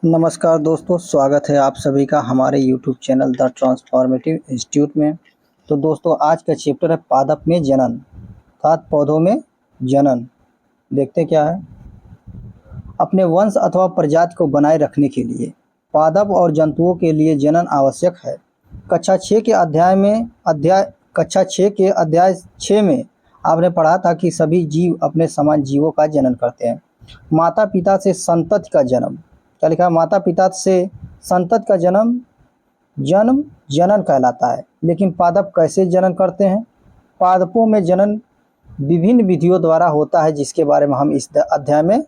नमस्कार दोस्तों, स्वागत है आप सभी का हमारे YouTube channel the transformative institute में। तो दोस्तों, आज का चैप्टर है पादप में जनन अर्थात पौधों में जनन। देखते क्या है। अपने वंश अथवा प्रजाति को बनाए रखने के लिए पादप और जंतुओं के लिए जनन आवश्यक है। कक्षा 6 के अध्याय 6 में आपने पढ़ा था कि सभी जीव अपने समान जीवों का जनन करते हैं। माता पिता से संतति का जन्म, क्या लिखा है? माता पिता से संतति का जन्म जनन कहलाता है। लेकिन पादप कैसे जनन करते हैं? पादपों में जनन विभिन्न विधियों द्वारा होता है, जिसके बारे में हम इस अध्याय में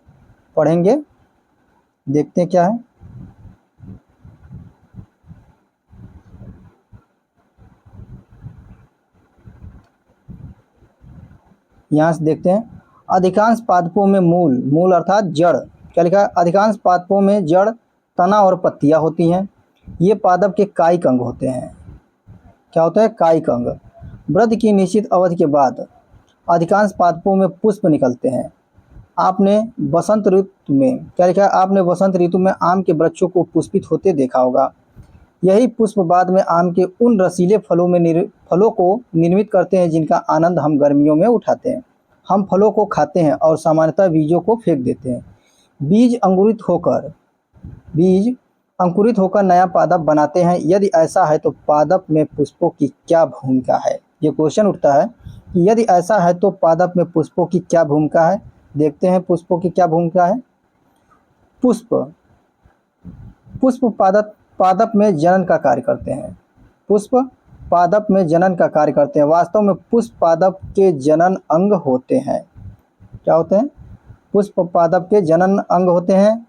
पढ़ेंगे। देखते हैं क्या है। यहाँ से देखते हैं। अधिकांश पादपों में मूल अर्थात जड़, क्या लिखा है? अधिकांश पादपों में जड़, तना और पत्तियां होती हैं। ये पादप के कायिक अंग होते हैं। क्या होता है? कायिक अंग। वृद्धि की निश्चित अवधि के बाद अधिकांश पादपों में पुष्प निकलते हैं। आपने वसंत ऋतु में, क्या लिखा है? आपने वसंत ऋतु में आम के वृक्षों को पुष्पित होते देखा होगा। यही पुष्प बाद में आम के उन रसीले फलों को निर्मित करते हैं जिनका आनंद हम गर्मियों में उठाते हैं। हम फलों को खाते हैं और सामान्यतः बीजों को फेंक देते हैं। बीज अंकुरित होकर नया पादप बनाते हैं। यदि ऐसा है तो पादप में पुष्पों की क्या भूमिका है? ये क्वेश्चन उठता है कि यदि ऐसा है तो पादप में पुष्पों की क्या भूमिका है। देखते हैं पुष्पों की क्या भूमिका है। पुष्प पादप में जनन का कार्य करते हैं। पुष्प पादप में जनन का कार्य करते हैं। वास्तव में पुष्प पादप के जनन अंग होते हैं। क्या होते हैं? पुष्प पादप के जनन अंग होते हैं।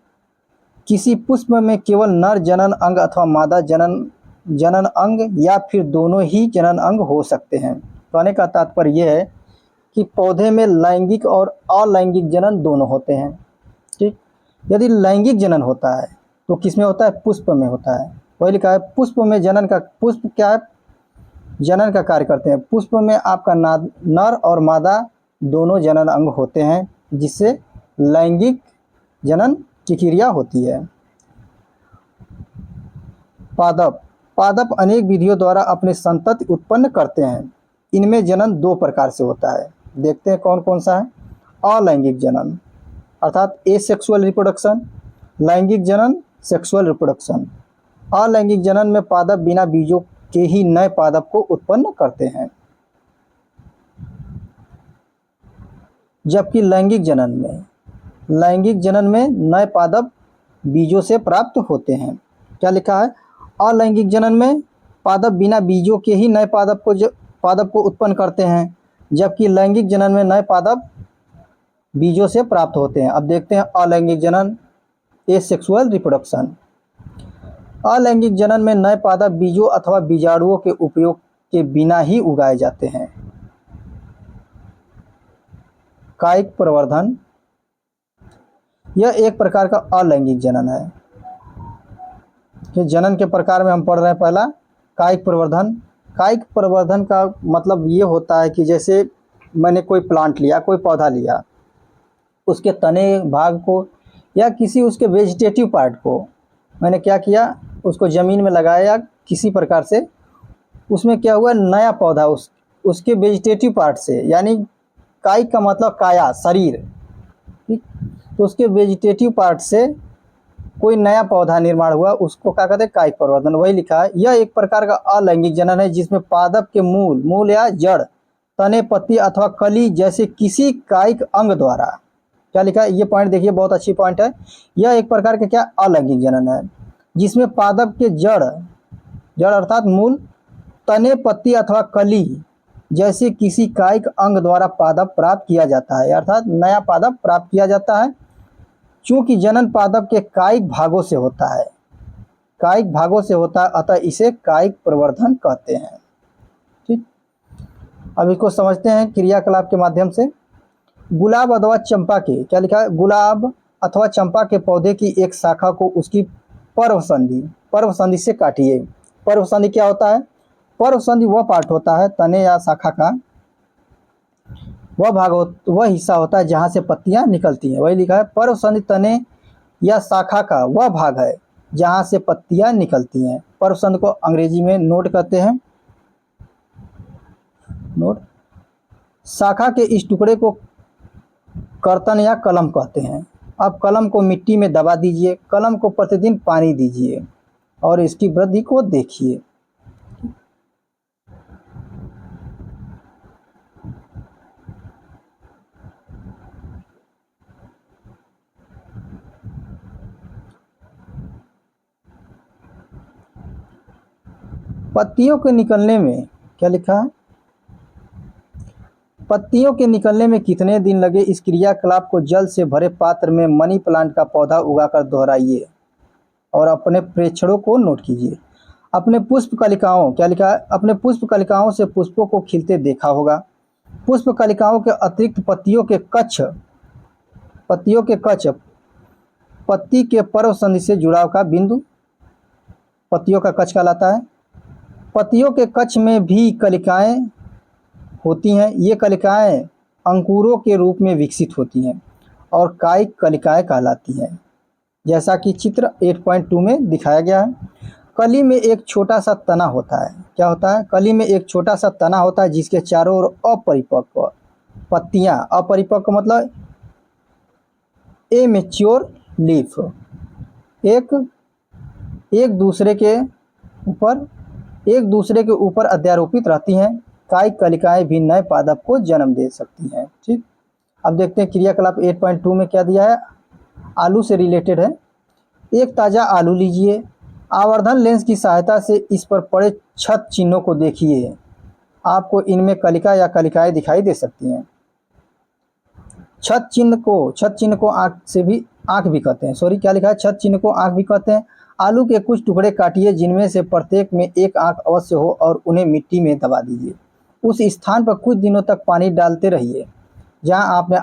किसी पुष्प में केवल नर जनन अंग अथवा मादा जनन अंग या फिर दोनों ही जनन अंग हो सकते हैं। कहने का तात्पर्य यह है कि पौधे में लैंगिक और अलैंगिक जनन दोनों होते हैं। ठीक, यदि लैंगिक जनन होता है तो किसमें होता है? पुष्प में होता है। वही लिखा है पुष्प में पुष्प क्या है? जनन का कार्य करते हैं। पुष्प में आपका नर और मादा दोनों जनन अंग होते हैं, जिससे लैंगिक जनन की क्रिया होती है। पादप अनेक विधियों द्वारा अपने संतति उत्पन्न करते हैं। इनमें जनन दो प्रकार से होता है। देखते हैं कौन कौन सा है। अलैंगिक जनन अर्थात एसेक्सुअल रिप्रोडक्शन, लैंगिक जनन सेक्सुअल रिप्रोडक्शन। अलैंगिक जनन में पादप बिना बीजों के ही नए पादप को उत्पन्न करते हैं, जबकि लैंगिक जनन में नए पादप बीजों से प्राप्त होते हैं। क्या लिखा है? अलैंगिक जनन में पादप बिना बीजों के ही नए पादप को उत्पन्न करते हैं, जबकि लैंगिक जनन में नए पादप बीजों से प्राप्त होते हैं। अब देखते हैं अलैंगिक जनन, एसेक्सुअल रिप्रोडक्शन। अलैंगिक जनन में नए पादप बीजों अथवा बीजाणुओं के उपयोग के बिना ही उगाए जाते हैं। कायिक प्रवर्धन, यह एक प्रकार का अलैंगिक जनन है। कि जनन के प्रकार में हम पढ़ रहे हैं। पहला कायिक प्रवर्धन। कायिक प्रवर्धन का मतलब ये होता है कि जैसे मैंने कोई प्लांट लिया, कोई पौधा लिया, उसके तने भाग को या किसी उसके वेजिटेटिव पार्ट को मैंने क्या किया, उसको ज़मीन में लगाया किसी प्रकार से। उसमें क्या हुआ? नया पौधा उसके वेजिटेटिव पार्ट से, यानी कायिक का मतलब काया, शरीर। ठीक, तो उसके वेजिटेटिव पार्ट से कोई नया पौधा निर्माण हुआ, उसको क्या कहते हैं? कायिक प्रवर्धन। वही लिखा है। यह एक प्रकार का अलैंगिक जनन है जिसमें पादप के मूल या जड़, तने, पत्ती अथवा कली जैसे किसी कायिक अंग द्वारा, क्या लिखा है? ये पॉइंट देखिए, बहुत अच्छी पॉइंट है। यह एक प्रकार का क्या? अलैंगिक जनन है जिसमें पादप के जड़ अर्थात मूल, तने, पत्ती अथवा कली जैसे किसी कायिक अंग द्वारा पादप प्राप्त किया जाता है, अर्थात नया पादप प्राप्त किया जाता है। चूंकि जनन पादप के कायिक भागों से होता है, अतः इसे कायिक प्रवर्धन कहते हैं। ठीक, अब इसको समझते हैं क्रियाकलाप के माध्यम से। गुलाब अथवा चंपा के, क्या लिखा है? गुलाब अथवा चंपा के पौधे की एक शाखा को उसकी पर्व संधि से काटिए। पर्व संधि क्या होता है? पर्व संधि वह पार्ट होता है तने या शाखा का, वह हिस्सा होता है जहां से पत्तियां निकलती हैं। वही लिखा है पर्व संधि तने यह शाखा का वह भाग है जहाँ से पत्तियाँ निकलती हैं। पर्व संधि को अंग्रेजी में नोड कहते हैं। नोड। शाखा के इस टुकड़े को कर्तन या कलम कहते हैं। अब कलम को मिट्टी में दबा दीजिए, कलम को प्रतिदिन पानी दीजिए और इसकी वृद्धि को देखिए। पत्तियों के निकलने में क्या लिखा है? पत्तियों के निकलने में कितने दिन लगे, इस क्रियाकलाप को जल से भरे पात्र में मनी प्लांट का पौधा उगाकर दोहराइए और अपने प्रेक्षणों को नोट कीजिए। अपने पुष्प कलिकाओं क्या लिखा है? अपने पुष्प कलिकाओं से पुष्पों को खिलते देखा होगा। पुष्प कलिकाओं के अतिरिक्त पत्तियों के कच्छ पत्ती के पर्व संधि से जुड़ाव का बिंदु पत्तियों का कच्छ कहलाता है। पत्तियों के कच्छ में भी कलिकाएं होती हैं। ये कलिकाएं अंकुरों के रूप में विकसित होती हैं और कायिक कलिकाएं कहलाती हैं, जैसा कि चित्र 8.2 में दिखाया गया है। कली में एक छोटा सा तना होता है। क्या होता है? कली में एक छोटा सा तना होता है जिसके चारों ओर अपरिपक्व पत्तियां, अपरिपक्व मतलब एमेच्योर लीफ, एक दूसरे के ऊपर अध्यारोपित रहती हैं। कायिक कलिकाएं भी नए पादप को जन्म दे सकती हैं। ठीक, अब देखते हैं क्रियाकलाप 8.2 में क्या दिया है। आलू से रिलेटेड है। एक ताज़ा आलू लीजिए, आवर्धन लेंस की सहायता से इस पर पड़े छत चिन्हों को देखिए। आपको इनमें कलिका या कलिकाएं दिखाई दे सकती हैं। छत चिन्ह को आँख भी कहते हैं। सॉरी, क्या लिखा है? छत चिन्ह को आँख भी कहते हैं। आलू के कुछ टुकड़े काटिए जिनमें से प्रत्येक में एक आँख अवश्य हो और उन्हें मिट्टी में दबा दीजिए। उस स्थान पर कुछ दिनों तक पानी डालते रहिए जहां आप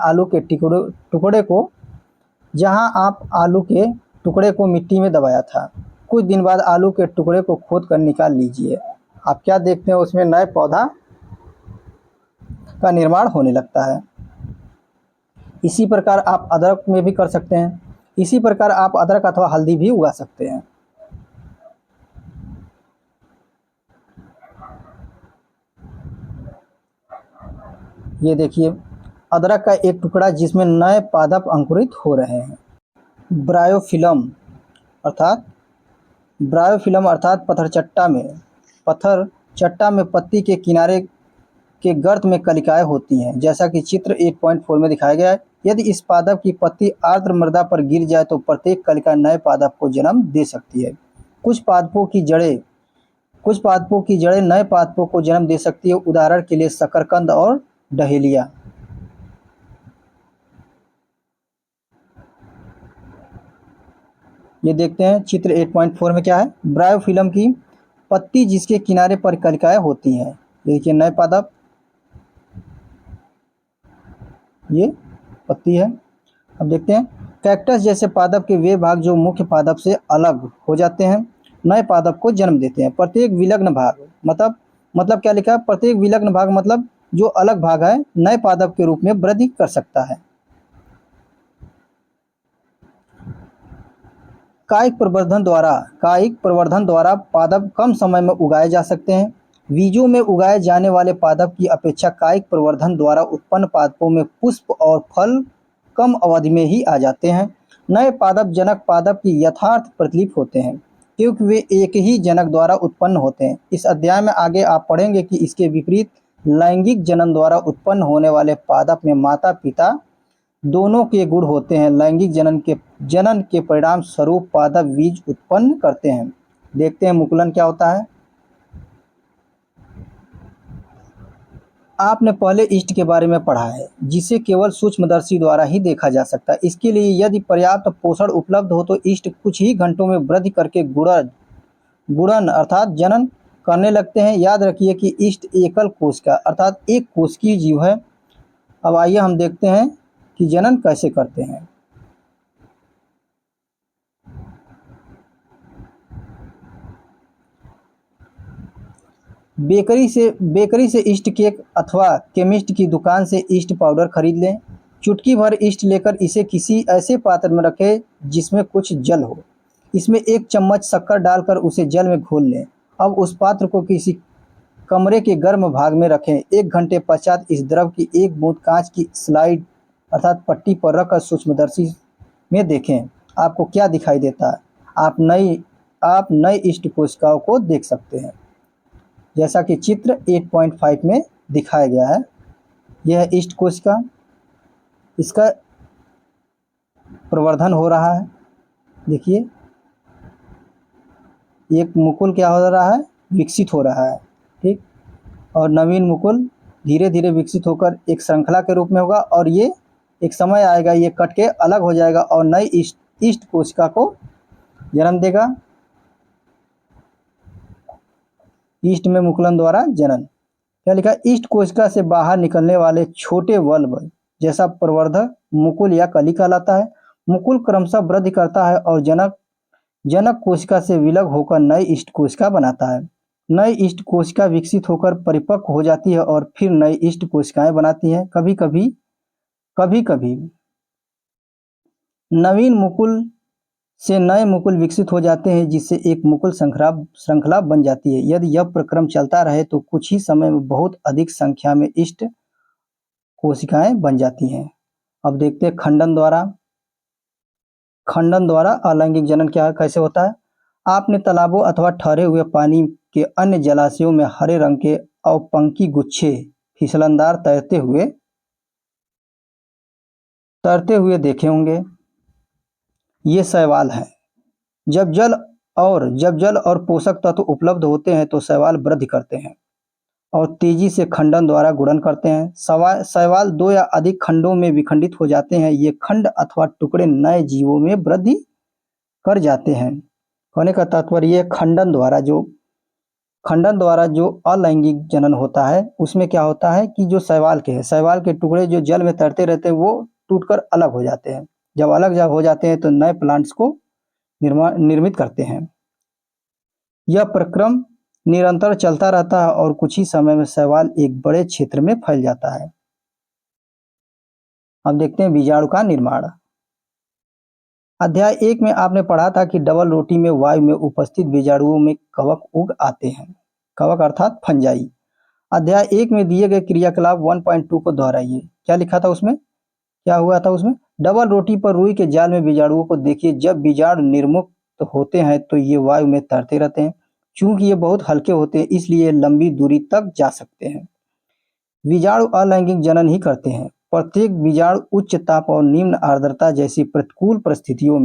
आलू के टुकड़े को मिट्टी में दबाया था। कुछ दिन बाद आलू के टुकड़े को खोद कर निकाल लीजिए। आप क्या देखते हैं? उसमें नए पौधा का निर्माण होने लगता है। इसी प्रकार आप अदरक में भी कर सकते हैं। इसी प्रकार आप अदरक अथवा हल्दी भी उगा सकते हैं। ये देखिए अदरक का एक टुकड़ा जिसमें नए पादप अंकुरित हो रहे हैं। ब्रायोफिलम अर्थात पत्थर चट्टा में पत्ती के किनारे के गर्त में कलिकाएं होती हैं, जैसा कि चित्र 8.4 में दिखाया गया है। यदि इस पादप की पत्ती आर्द्र मृदा पर गिर जाए तो प्रत्येक कलिका नए पादप को जन्म दे सकती है। कुछ पादपों की जड़ें नए पादपों को जन्म दे सकती है। उदाहरण के लिए शकरकंद और डहेलिया। ये देखते हैं चित्र 8.4 में क्या है। ब्रायोफिलम की पत्ती जिसके किनारे पर कलिकाएं होती हैं। देखिए नए पादप, ये पत्ती है। अब देखते हैं कैक्टस जैसे पादप के वे भाग जो मुख्य पादप से अलग हो जाते हैं नए पादप को जन्म देते हैं। प्रत्येक विलग्न भाग मतलब क्या लिखा है? प्रत्येक विलग्न भाग मतलब जो अलग भाग है नए पादप के रूप में वृद्धि कर सकता है। कायिक प्रवर्धन द्वारा पादप कम समय में उगाए जा सकते हैं। बीजों में उगाए जाने वाले पादप की अपेक्षा कायिक प्रवर्धन द्वारा उत्पन्न पादपों में पुष्प और फल कम अवधि में ही आ जाते हैं। नए पादप जनक पादप की यथार्थ प्रतिलिपि होते हैं क्योंकि वे एक ही जनक द्वारा उत्पन्न होते हैं। इस अध्याय में आगे आप पढ़ेंगे कि इसके विपरीत लैंगिक जनन द्वारा उत्पन्न होने वाले पादप में माता पिता दोनों के गुण होते हैं। लैंगिक जनन के परिणाम स्वरूप पादप बीज उत्पन्न करते हैं। देखते हैं मुकुलन क्या होता है। आपने पहले ईस्ट के बारे में पढ़ा है जिसे केवल सूक्ष्मदर्शी द्वारा ही देखा जा सकता है। इसके लिए यदि पर्याप्त पोषण उपलब्ध हो तो ईस्ट कुछ ही घंटों में वृद्धि करके गुणन अर्थात जनन करने लगते हैं। याद रखिए कि ईस्ट एकल कोश का अर्थात एक कोशिकीय जीव है। अब आइए हम देखते हैं कि जनन कैसे करते हैं। बेकरी से ईस्ट केक अथवा केमिस्ट की दुकान से ईस्ट पाउडर खरीद लें। चुटकी भर ईस्ट लेकर इसे किसी ऐसे पात्र में रखें जिसमें कुछ जल हो। इसमें 1 चम्मच शक्कर डालकर उसे जल में घोल लें। अब उस पात्र को किसी कमरे के गर्म भाग में रखें। 1 घंटे पश्चात इस द्रव की 1 बूंद कांच की स्लाइड अर्थात पट्टी पर रखकर सूक्ष्मदर्शी में देखें, आपको क्या दिखाई देता है। आप नई ईस्ट कोशिकाओं को देख सकते हैं, जैसा कि चित्र 8.5 में दिखाया गया है। यह है ईस्ट कोशिका, इसका प्रवर्धन हो रहा है। देखिए, एक मुकुल क्या हो रहा है, विकसित हो रहा है, ठीक। और नवीन मुकुल धीरे धीरे विकसित होकर एक श्रृंखला के रूप में होगा, और ये एक समय आएगा, ये कट के अलग हो जाएगा और नई ईस्ट कोशिका को जन्म देगा। ईस्ट में मुकुलन द्वारा जनन। क्या लिखा, ईस्ट कोशिका से बाहर निकलने वाले छोटे बल्ब जैसा प्रवर्धक मुकुल या कली कहलाता है। मुकुल क्रमशः वृद्धि करता है और जनक कोशिका से विलग होकर नई ईस्ट कोशिका बनाता है। नई ईस्ट कोशिका विकसित होकर परिपक्व हो जाती है और फिर नई ईस्ट कोशिकाएं बनाती है। कभी कभी नवीन मुकुल से नए मुकुल विकसित हो जाते हैं, जिससे एक मुकुल श्रृंखला बन जाती है। यदि यह प्रक्रम चलता रहे तो कुछ ही समय में बहुत अधिक संख्या में ईस्ट कोशिकाएं बन जाती हैं। अब देखते हैं खंडन द्वारा अलैंगिक जनन कैसे होता है। आपने तालाबों अथवा ठहरे हुए पानी के अन्य जलाशयों में हरे रंग के अवपंकी गुच्छे फिसलनदार तैरते हुए देखे होंगे। ये शैवाल हैं। जब जल और पोषक तत्व उपलब्ध होते हैं तो शैवाल वृद्धि करते हैं और तेजी से खंडन द्वारा गुणन करते हैं। शैवाल 2 या अधिक खंडों में विखंडित हो जाते हैं। ये खंड अथवा टुकड़े नए जीवों में वृद्धि कर जाते हैं। कहने का तात्पर्य खंडन द्वारा जो अलैंगिक जनन होता है, उसमें क्या होता है कि जो शैवाल के टुकड़े जो जल में तैरते रहते हैं वो टूटकर अलग हो जाते हैं। जब हो जाते हैं तो नए प्लांट्स को निर्मित करते हैं। यह प्रक्रम निरंतर चलता रहता है और कुछ ही समय में शैवाल एक बड़े क्षेत्र में फैल जाता है। अब देखते हैं बीजाणु का निर्माण। अध्याय 1 में आपने पढ़ा था कि डबल रोटी में वायु में उपस्थित बीजाणुओं में कवक उग आते हैं। कवक अर्थात फंजाई। अध्याय 1 में दिए गए क्रियाकलाप 1.2 को दोहराइए। क्या लिखा था उसमें, क्या हुआ था उसमें? डबल रोटी पर रुई के जाल में बीजाणुओं को देखिए। जब बीजाणु निर्मुक्त होते हैं तो ये वायु में तैरते रहते हैं। चूंकि ये बहुत हल्के होते हैं इसलिए लंबी दूरी तक जा सकते हैं। बीजाणु अलैंगिक जनन ही करते हैं। प्रत्येक बीजाणु उच्च ताप और निम्न आर्द्रता जैसी प्रतिकूल परिस्थितियों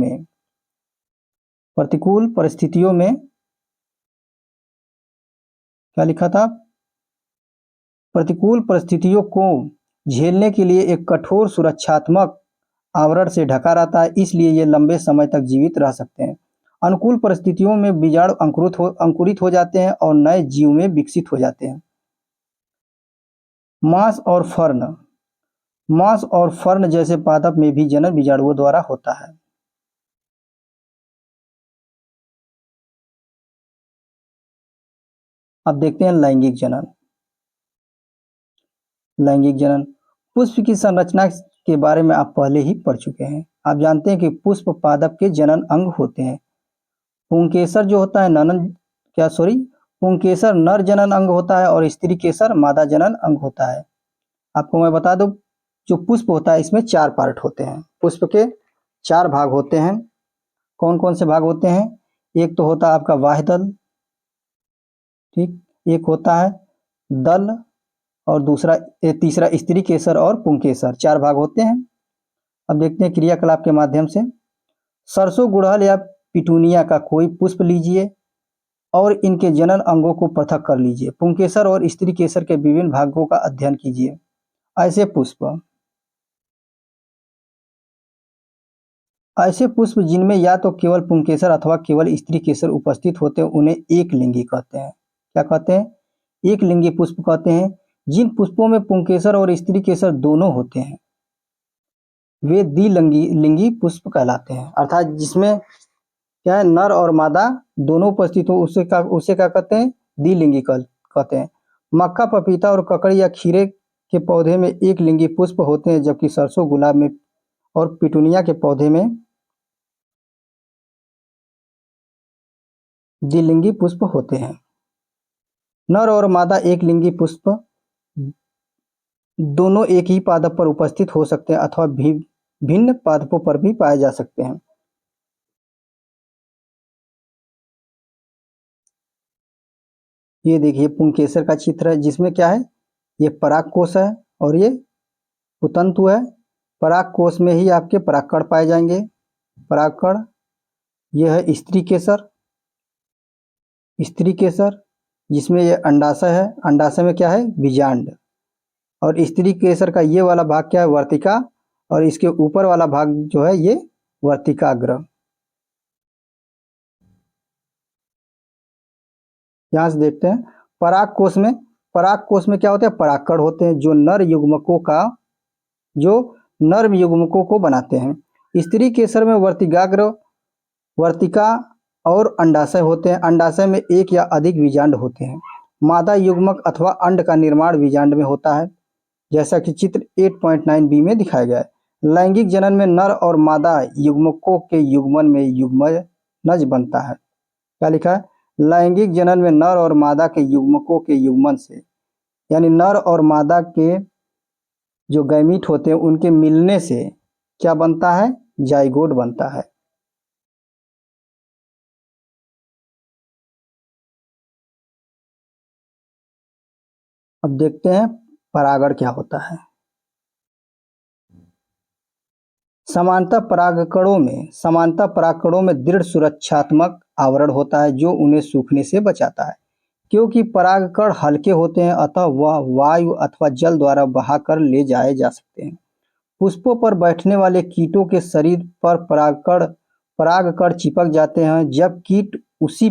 में क्या लिखा था, प्रतिकूल परिस्थितियों को झेलने के लिए एक कठोर सुरक्षात्मक आवरण से ढका रहता है, इसलिए ये लंबे समय तक जीवित रह सकते हैं। अनुकूल परिस्थितियों में बीजाणु अंकुरित हो जाते हैं और नए जीव में विकसित हो जाते हैं। मांस और फर्न जैसे पादप में भी जनन बीजाणुओं द्वारा होता है। अब देखते हैं लैंगिक जनन। पुष्प की संरचना के बारे में आप पहले ही पढ़ चुके हैं। आप जानते हैं कि पुष्प पादप के जनन अंग होते हैं। पुंकेसर जो होता है पुंकेसर नर जनन अंग होता है और स्त्री केसर मादा जनन अंग होता है। आपको मैं बता दूं, जो पुष्प होता है इसमें 4 पार्ट होते हैं। पुष्प के 4 भाग होते हैं। कौन कौन से भाग होते हैं? एक तो होता है आपका बाह्य दल, ठीक, एक होता है दल और तीसरा स्त्री केसर और पुंकेसर। 4 भाग होते हैं। अब देखते हैं क्रियाकलाप के माध्यम से। सरसों, गुड़हल या पिटूनिया का कोई पुष्प लीजिए और इनके जनन अंगों को पृथक कर लीजिए। पुंकेसर और स्त्री केसर के विभिन्न भागों का अध्ययन कीजिए। ऐसे पुष्प जिनमें या तो केवल पुंकेसर अथवा केवल स्त्री केसर उपस्थित होते हैं उन्हें एक लिंगी कहते हैं। क्या कहते हैं? एक लिंगी पुष्प कहते हैं। जिन पुष्पों में पुंकेसर और स्त्री केसर दोनों होते हैं वे द्विलिंगी पुष्प कहलाते हैं। अर्थात जिसमें क्या है, नर और मादा दोनों उपस्थित हो उसे क्या कहते हैं? द्विलिंगी कहते हैं। मक्का, पपीता और ककड़ी या खीरे के पौधे में एक लिंगी पुष्प होते हैं, जबकि सरसों, गुलाब में और पिटूनिया के पौधे में द्विलिंगी पुष्प होते हैं। नर और मादा एक लिंगी पुष्प दोनों एक ही पादप पर उपस्थित हो सकते हैं अथवा भिन्न पादपों पर भी पाए जा सकते हैं। ये देखिए पुंकेसर का चित्र है, जिसमें क्या है, ये परागकोश है और ये पुतंतु है। परागकोश में ही आपके परागकण पाए जाएंगे, परागकण। यह है स्त्री केसर, स्त्री केसर जिसमें ये अंडाशय है, अंडाशय में क्या है, बीजांड। और स्त्री केसर का ये वाला भाग क्या है, वर्तिका, और इसके ऊपर वाला भाग जो है ये वर्तिकाग्र। यहां से देखते हैं परागकोश में क्या होते हैं, परागकण होते हैं जो नर युग्मकों को बनाते हैं। स्त्री केसर में वर्तिकाग्र, वर्तिका और अंडाशय होते हैं। अंडाशय में एक या अधिक बीजांड होते हैं। मादा युग्मक अथवा अंड का निर्माण बीजांड में होता है, जैसा कि चित्र 8.9b में दिखाया गया है। लैंगिक जनन में नर और मादा युग्मकों के युग्मन में युग्मनज बनता है। क्या लिखा है, लैंगिक जनन में नर और मादा के युग्मकों के युग्मन से, यानी नर और मादा के जो गैमीट होते हैं उनके मिलने से क्या बनता है, जाइगोट बनता है। अब देखते हैं परागण क्या होता है। समानता परागकणों में दृढ़ सुरक्षात्मक आवरण होता है जो उन्हें सूखने से बचाता है। क्योंकि परागकण हल्के होते हैं अतः वह वायु अथवा जल द्वारा बहाकर ले जाए जा सकते हैं। पुष्पों पर बैठने वाले कीटों के शरीर पर परागकण चिपक जाते हैं। जब कीट उसी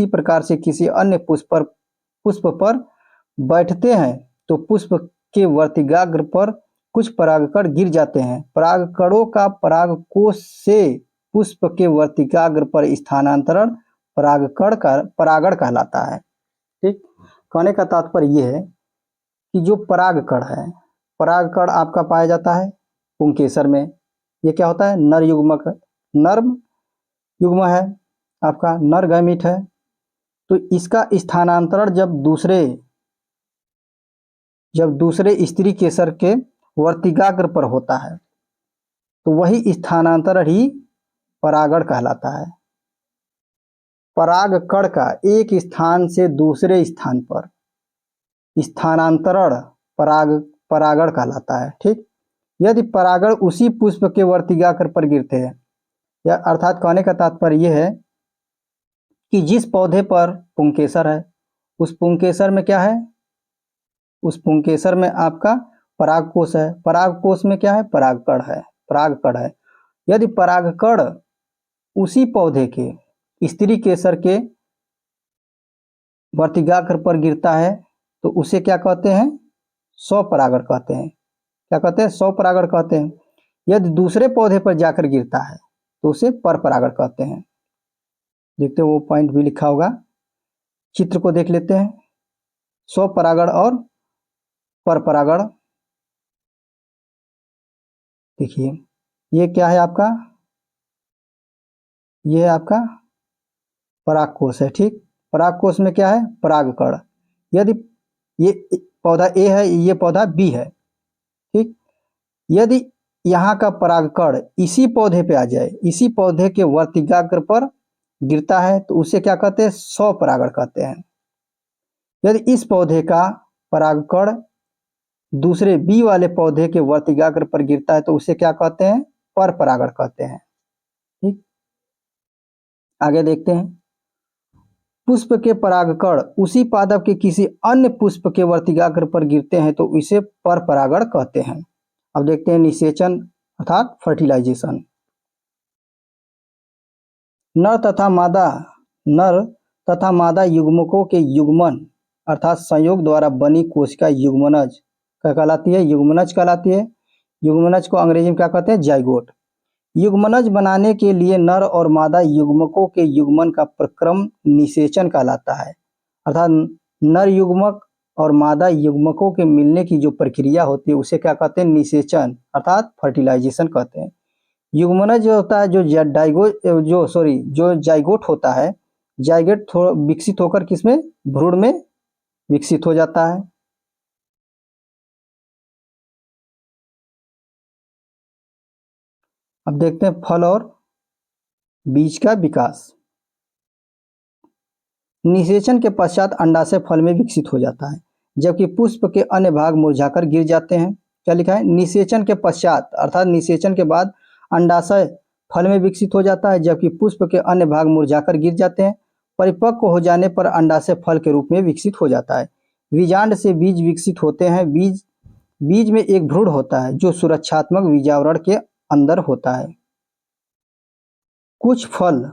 प्रकार से किसी अन्य पुष्प पर बैठते हैं तो पुष्प के वर्तिकाग्र पर कुछ परागकण गिर जाते हैं। परागकणों का परागकोश से पुष्प के वर्तिकाग्र पर स्थानांतरण परागण कहलाता है। ठीक, कहने का तात्पर्य यह है कि जो परागकण है, परागकण आपका पाया जाता है पुंकेसर में। ये क्या होता है, नर युग्म है, आपका नर गैमीट है। तो इसका स्थानांतरण जब दूसरे स्त्री केसर के वर्तिकाग्र पर होता है तो वही स्थानांतरण ही परागण कहलाता है। परागकण का एक स्थान से दूसरे स्थान पर स्थानांतरण परागण कहलाता है। ठीक, यदि परागण उसी पुष्प के वर्तिकाग्र पर गिरते हैं, या अर्थात कहने का तात्पर्य यह है कि जिस पौधे पर पुंकेसर है उस पुंकेसर में क्या है, उस पुंकेसर में आपका परागकोश है। परागकोश में क्या है, परागकण है। यदि परागकण उसी पौधे के स्त्री केसर के वर्तिकाग्र पर गिरता है तो उसे क्या कहते हैं, स्वपरागण कहते हैं। क्या कहते हैं, स्वपरागण कहते हैं। यदि दूसरे पौधे पर जाकर गिरता है तो उसे परपरागण कहते हैं। देखते हैं वो पॉइंट भी लिखा होगा, चित्र को देख लेते हैं। स्वपरागण और परपरागण, देखिए ये क्या है आपका, ये है आपका परागकोश है। ठीक, परागकोश में क्या है, परागकण। यदि ये पौधा ए है, ये पौधा बी है। ठीक, यदि यहाँ का परागकण इसी पौधे पे आ जाए, इसी पौधे के वर्तिकाग्र पर गिरता है तो उसे क्या कहते हैं, स्वपरागण कहते हैं। यदि इस पौधे का परागकण दूसरे बी वाले पौधे के वर्तिकाग्र पर गिरता है तो उसे क्या कहते हैं, परपरागण कहते हैं। ठीक, आगे देखते हैं। पुष्प के परागकण उसी पादप के किसी अन्य पुष्प के वर्तिकाग्र पर गिरते हैं तो इसे परपरागण कहते हैं। अब देखते हैं निषेचन अर्थात फर्टिलाइजेशन। नर तथा मादा युग्मकों के युग्मन अर्थात संयोग द्वारा बनी कोशिका युग्मनज कहलाती है, युग्मनज को अंग्रेजी में क्या कहते हैं, जाइगोट। युग्मनज बनाने के लिए नर और मादा युग्मकों के युग्मन का प्रक्रम निषेचन कहलाता है। अर्थात नर युग्मक और मादा युग्मकों के मिलने की जो प्रक्रिया होती है उसे क्या कहते हैं, निषेचन अर्थात फर्टिलाइजेशन कहते हैं। युग्मनज जो होता है, जो जाइगोट होता है, जाइगोट विकसित होकर किसमें, भ्रूण में विकसित हो जाता है। अब देखते हैं फल और बीज का विकास। निषेचन के पश्चात अंडाशय फल में विकसित हो जाता है, जबकि पुष्प के अन्य भाग मुरझाकर गिर जाते हैं। क्या लिखा है, निषेचन के पश्चात अर्थात निषेचन के बाद अंडाशय फल में विकसित हो जाता है, जबकि पुष्प के अन्य भाग मुरझाकर गिर जाते हैं। परिपक्व हो जाने पर अंडाशय फल के रूप में विकसित हो जाता है। बीजांड से बीज विकसित होते हैं। बीज में एक भ्रूण होता है जो सुरक्षात्मक बीजावरण के अंदर होता है। कुछ फल,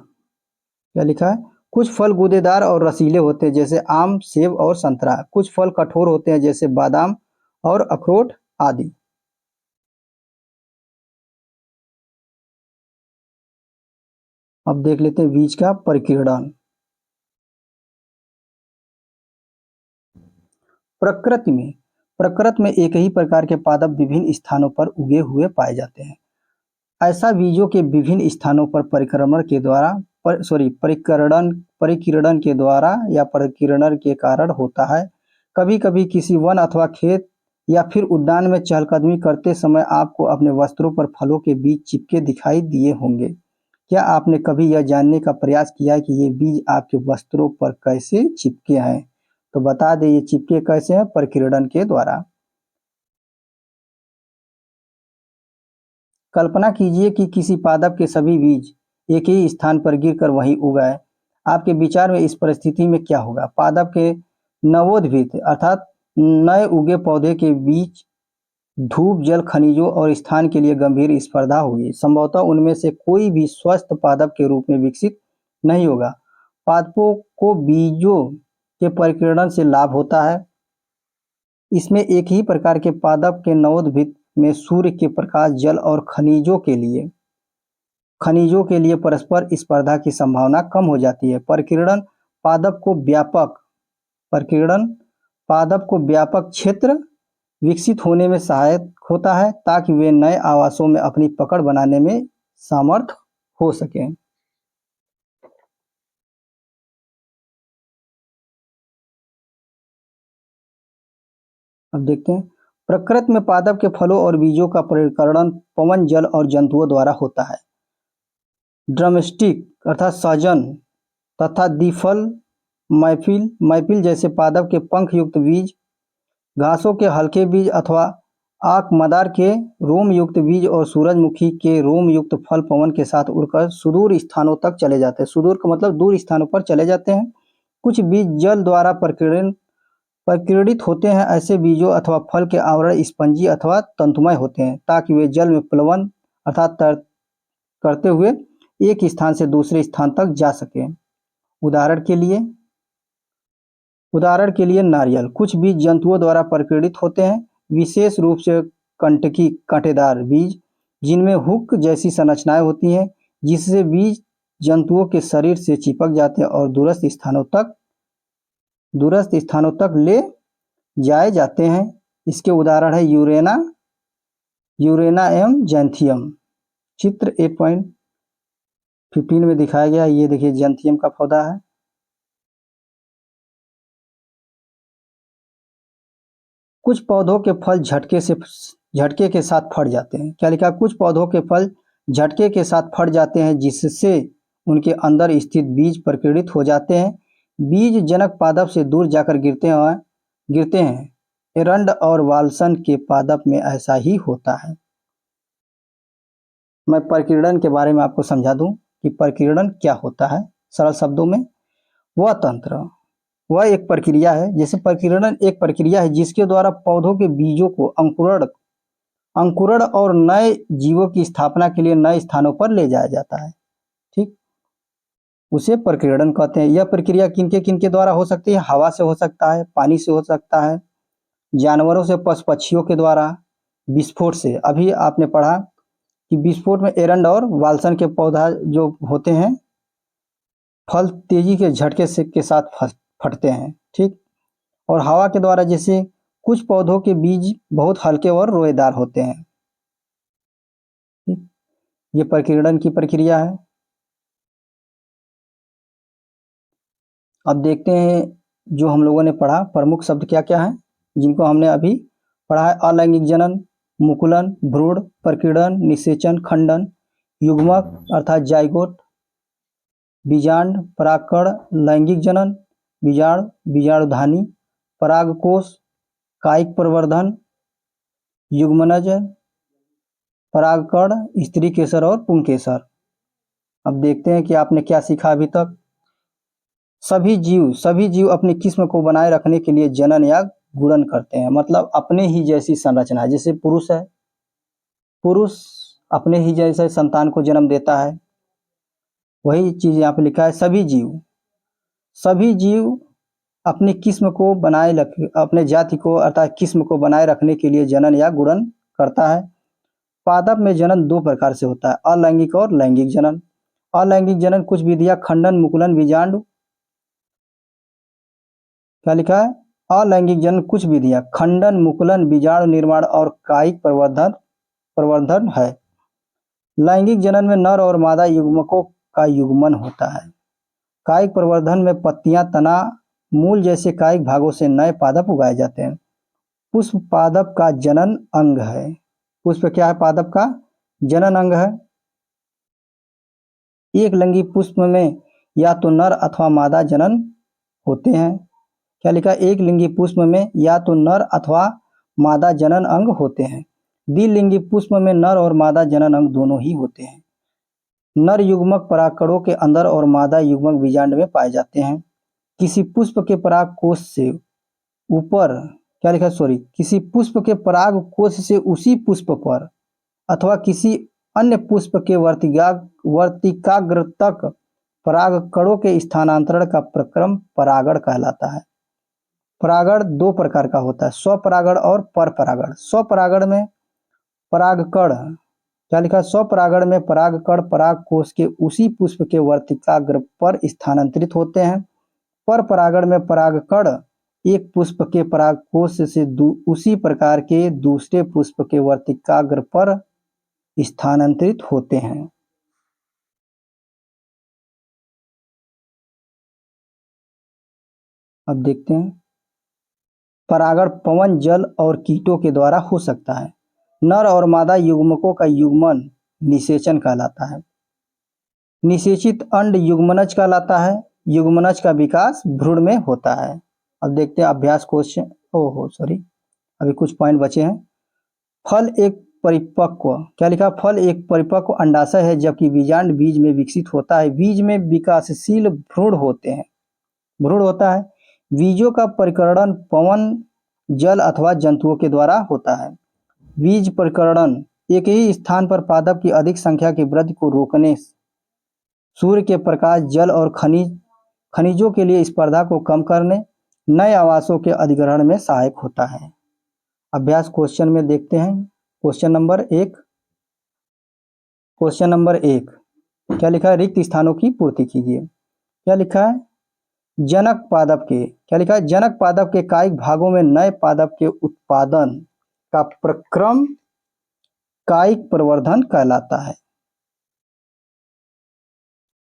क्या लिखा है, कुछ फल गूदेदार और रसीले होते हैं जैसे आम, सेब और संतरा। कुछ फल कठोर होते हैं जैसे बादाम और अखरोट आदि। अब देख लेते हैं बीज का परिकिरण। प्रकृति में एक ही प्रकार के पादप विभिन्न स्थानों पर उगे हुए पाए जाते हैं। ऐसा बीजों के विभिन्न स्थानों पर परिकिरण के द्वारा या परिकिरण के कारण होता है। कभी कभी किसी वन अथवा खेत या फिर उद्यान में चहलकदमी करते समय आपको अपने वस्त्रों पर फलों के बीज चिपके दिखाई दिए होंगे। क्या आपने कभी यह जानने का प्रयास किया कि ये बीज आपके वस्त्रों पर कैसे चिपके हैं? तो बता दें, ये चिपके कैसे हैं, परिकिरण के द्वारा। कल्पना कीजिए कि किसी पादप के सभी बीज एक ही स्थान पर गिरकर वहीं उगाए। आपके विचार में इस परिस्थिति में क्या होगा? पादप के नवोद्भिद अर्थात नए उगे पौधे के बीच धूप, जल, खनिजों और स्थान के लिए गंभीर स्पर्धा होगी। संभवतः उनमें से कोई भी स्वस्थ पादप के रूप में विकसित नहीं होगा। पादपों को बीजों के परिकिरण से लाभ होता है। इसमें एक ही प्रकार के पादप के नवोद्भिद में सूर्य के प्रकाश, जल और खनिजों के लिए परस्पर स्पर्धा की संभावना कम हो जाती है। परिकिरण पादप को व्यापक क्षेत्र विकसित होने में सहायक होता है ताकि वे नए आवासों में अपनी पकड़ बनाने में समर्थ हो सकें। अब देखते हैं, प्रकृति में पादप के फलों और बीजों का परिकरण पवन, जल और जंतुओं द्वारा होता है। ड्रमस्टिक अर्थात सहजन तथा द्विफल मैफिल जैसे पादप के पंख युक्त बीज, घासों के हल्के बीज अथवा आक मदार के रोम युक्त बीज और सूरजमुखी के रोम युक्त फल पवन के साथ उड़कर सुदूर स्थानों तक चले जाते हैं। सुदूर का मतलब दूर स्थानों पर चले जाते हैं। कुछ बीज जल द्वारा परिकिरणित होते हैं। ऐसे बीजों अथवा फल के आवरण स्पंजी अथवा तंतुमय होते हैं ताकि वे जल में प्लवन अर्थात करते हुए एक स्थान से दूसरे स्थान तक जा सके। उदाहरण के लिए नारियल। कुछ बीज जंतुओं द्वारा परिकिरणित होते हैं, विशेष रूप से कंटकी कांटेदार बीज जिनमें हुक जैसी संरचनाएं होती हैं, जिससे बीज जंतुओं के शरीर से चिपक जाते हैं और दूरस्थ स्थानों तक ले जाए जाते हैं। इसके उदाहरण है यूरेना एवं जैंथियम। चित्र 8.15 में दिखाया गया। ये देखिए जैंथियम का पौधा है। कुछ पौधों के फल झटके के साथ फट जाते हैं। क्या लिखा? कुछ पौधों के फल झटके के साथ फट जाते हैं जिससे उनके अंदर स्थित बीज परिकिरणित हो जाते हैं। बीज जनक पादप से दूर जाकर गिरते हैं। एरंड और वाल्सन के पादप में ऐसा ही होता है। मैं परिकिरण के बारे में आपको समझा दूं कि परिकिरण क्या होता है। सरल शब्दों में, वह एक प्रक्रिया है। जैसे परिकिरण एक प्रक्रिया है जिसके द्वारा पौधों के बीजों को अंकुरण और नए जीवों की स्थापना के लिए नए स्थानों पर ले जाया जाता है। ठीक, उसे परिकिरण कहते हैं। यह प्रक्रिया किनके द्वारा हो सकती है? हवा से हो सकता है, पानी से हो सकता है, जानवरों से, पशु पक्षियों के द्वारा, विस्फोट से। अभी आपने पढ़ा कि विस्फोट में एरंड और वाल्सन के पौधा जो होते हैं, फल तेजी के झटके से के साथ फटते हैं। ठीक, और हवा के द्वारा जैसे कुछ पौधों के बीज बहुत हल्के और रोएदार होते हैं। ठीक? ये प्रकीर्णन की प्रक्रिया है। अब देखते हैं जो हम लोगों ने पढ़ा प्रमुख शब्द क्या क्या है, जिनको हमने अभी पढ़ा है। अलैंगिक जनन, मुकुलन, भ्रूण, प्रकीर्णन, निषेचन, खंडन, युग्मक अर्थात जाइगोट, बीजांड, परागकण, लैंगिक जनन, बीजाणु, बीजाणुधानी, परागकोश, कायिक प्रवर्धन, युग्मनज, परागकण, स्त्री केसर और पुंकेसर। अब देखते हैं कि आपने क्या सीखा अभी तक। सभी जीव अपनी किस्म को बनाए रखने के लिए जनन या गुणन करते हैं, मतलब अपने ही जैसी संरचना है। जैसे पुरुष है, पुरुष अपने ही जैसे संतान को जन्म देता है, वही चीज यहाँ पे लिखा है। सभी जीव अपनी किस्म को बनाए रख अपने जाति को अर्थात किस्म को बनाए रखने के लिए जनन या गुणन करता है। पादप में जनन दो प्रकार से होता है, अलैंगिक और लैंगिक जनन। अलैंगिक जनन कुछ विधियां खंडन, मुकुलन, बीजांड, क्या लिखा है? अलैंगिक जनन कुछ विधियां खंडन, मुकुलन, बीजाणु निर्माण और कायिक प्रवर्धन है। लैंगिक जनन में नर और मादा युग्मकों का युग्मन होता है। कायिक प्रवर्धन में पत्तियां, तना, मूल जैसे कायिक भागों से नए पादप उगाए जाते हैं। पुष्प पादप का जनन अंग है। पुष्प क्या है? पादप का जनन अंग है। एक लिंगी पुष्प में या तो नर अथवा मादा जनन होते हैं। क्या लिखा? एक लिंगी पुष्प में या तो नर अथवा मादा जनन अंग होते हैं। द्विलिंगी पुष्प में नर और मादा जनन अंग दोनों ही होते हैं। नर युग्मक परागकणों के अंदर और मादा युग्मक बीजांड में पाए जाते हैं। किसी पुष्प के पराग कोश से ऊपर, क्या लिखा? किसी पुष्प के पराग कोश से उसी पुष्प पर अथवा किसी अन्य पुष्प के वर्तिकाग्र तक परागकणों के स्थानांतरण का प्रक्रम परागण कहलाता है। परागण दो प्रकार का होता है, स्वपरागण और परपरागण। स्वपरागण में परागकण, क्या लिखा? स्वपरागण में परागकण पराग कोश के उसी पुष्प के वर्तिकाग्र पर स्थानांतरित होते हैं। परपरागण में परागकण एक पुष्प के परागकोश से उसी प्रकार के दूसरे पुष्प के वर्तिकाग्र पर स्थानांतरित होते हैं। अब देखते हैं। परागण पवन, जल और कीटों के द्वारा हो सकता है। नर और मादा युग्मकों का युग्मन निषेचन कहलाता है। निषेचित अंड युग्मनज कहलाता है। युग्मनज का विकास भ्रूण में होता है। अब देखते हैं अभ्यास क्वेश्चन। अभी कुछ पॉइंट बचे हैं। फल एक परिपक्व, क्या लिखा? फल एक परिपक्व अंडाशय है, जबकि बीजांड बीज में विकसित होता है। बीज में विकासशील भ्रूण होते हैं, भ्रूण होता है। बीजों का परिकर्णन पवन, जल अथवा जंतुओं के द्वारा होता है। बीज परिकर्णन एक ही स्थान पर पादप की अधिक संख्या की वृद्धि को रोकने, सूर्य के प्रकाश, जल और खनिजों के लिए स्पर्धा को कम करने, नए आवासों के अधिग्रहण में सहायक होता है। अभ्यास क्वेश्चन में देखते हैं। क्वेश्चन नंबर एक, क्या लिखा है? रिक्त स्थानों की पूर्ति कीजिए। क्या लिखा है? जनक पादप के, क्या लिखा है? जनक पादप के कायिक भागों में नए पादप के उत्पादन का प्रक्रम कायिक प्रवर्धन कहलाता है।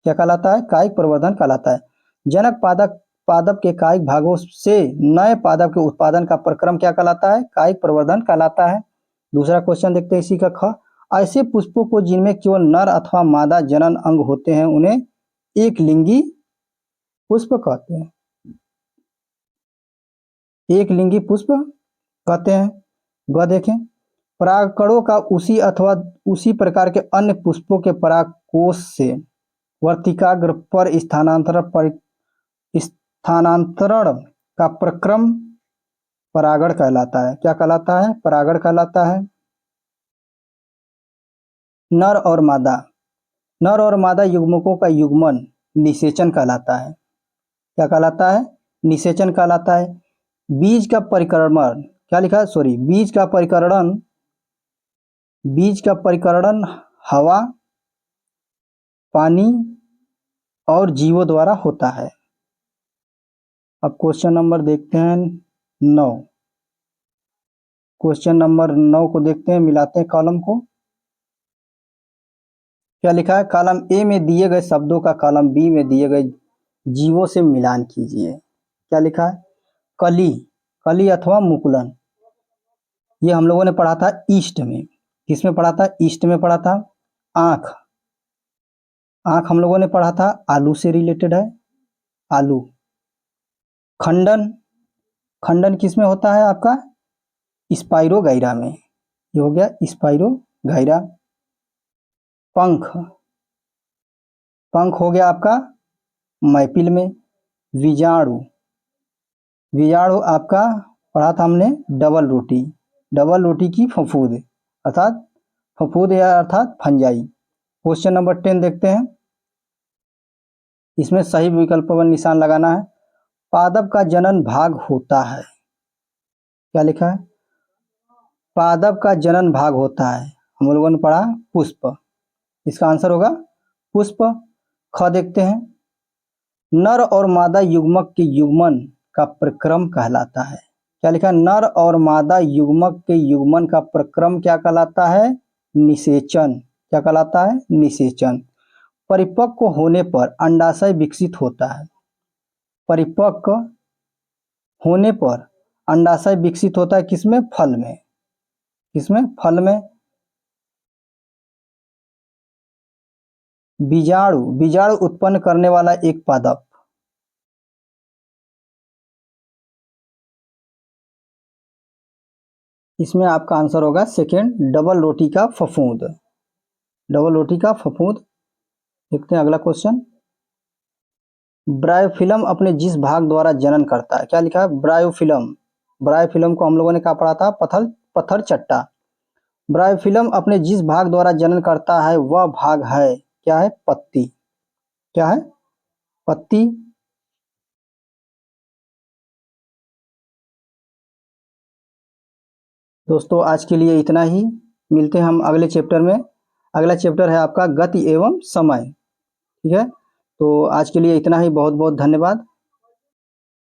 क्या कहलाता है? कायिक प्रवर्धन कहलाता है। जनक पादप के कायिक भागों से नए पादप के उत्पादन का प्रक्रम क्या कहलाता है? कायिक प्रवर्धन कहलाता है। दूसरा क्वेश्चन देखते हैं इसी का ख। ऐसे पुष्पों को जिनमें केवल नर अथवा मादा जनन अंग होते हैं उन्हें एक लिंगी पुष्प कहते हैं। एक लिंगी पुष्प कहते हैं। ग देखें, परागकणों का उसी अथवा उसी प्रकार के अन्य पुष्पों के परागकोश से वर्तिकाग्र पर स्थानांतरण का प्रक्रम परागण कहलाता है। क्या कहलाता है? परागण कहलाता है। नर और मादा युग्मकों का युग्मन निषेचन कहलाता है। क्या कहलाता है? निषेचन कहलाता है। बीज का परिकर्मण, क्या लिखा है? बीज का परिकर्णन हवा, पानी और जीवों द्वारा होता है। अब क्वेश्चन नंबर देखते हैं 9। क्वेश्चन नंबर 9 को देखते हैं, मिलाते हैं कॉलम को। क्या लिखा है? कॉलम ए में दिए गए शब्दों का कॉलम बी में दिए गए जीवों से मिलान कीजिए। क्या लिखा है? कली, कली अथवा मुकुलन, ये हम लोगों ने पढ़ा था ईस्ट में। किसमें पढ़ा था? ईस्ट में पढ़ा था। आंख, आंख हम लोगों ने पढ़ा था आलू से रिलेटेड है, आलू। खंडन, खंडन किसमें होता है आपका? स्पाइरोगाइरा में। ये हो गया स्पाइरोगाइरा। पंख, पंख हो गया आपका मैपिल में। विजाणु, विजाणु आपका पढ़ा था हमने डबल रोटी, डबल रोटी की फफूंद अर्थात फफूंद या अर्थात फंजाई। क्वेश्चन नंबर 10 देखते हैं, इसमें सही विकल्प पर निशान लगाना है। पादप का जनन भाग होता है। क्या लिखा है? पादप का जनन भाग होता है, हम लोगों ने पढ़ा पुष्प, इसका आंसर होगा पुष्प। ख देखते हैं, नर और मादा युग्मक के युग्मन का प्रक्रम कहलाता है। क्या लिखा है? नर और मादा युग्मक के युग्मन का प्रक्रम क्या कहलाता है? निषेचन। क्या कहलाता है? निषेचन। परिपक्व होने पर अंडाशय विकसित होता है। परिपक्व होने पर अंडाशय विकसित होता है किसमें? फल में। किसमें? फल में। बीजाणु, बीजाणु उत्पन्न करने वाला एक पादप, इसमें आपका आंसर होगा सेकेंड, डबल रोटी का फफूंद। डबल रोटी का फफूंद। देखते हैं अगला क्वेश्चन। ब्रायोफिल्म अपने जिस भाग द्वारा जनन करता है। क्या लिखा है? ब्रायोफिल्म, ब्रायोफिल्म को हम लोगों ने क्या पढ़ा था? पत्थर चट्टा। ब्रायोफिल्म अपने जिस भाग द्वारा जनन करता है वह भाग है, क्या है? पत्ती। क्या है? पत्ती। दोस्तों आज के लिए इतना ही, मिलते हैं हम अगले चैप्टर में। अगला चैप्टर है आपका गति एवं समय। ठीक है, तो आज के लिए इतना ही, बहुत बहुत धन्यवाद।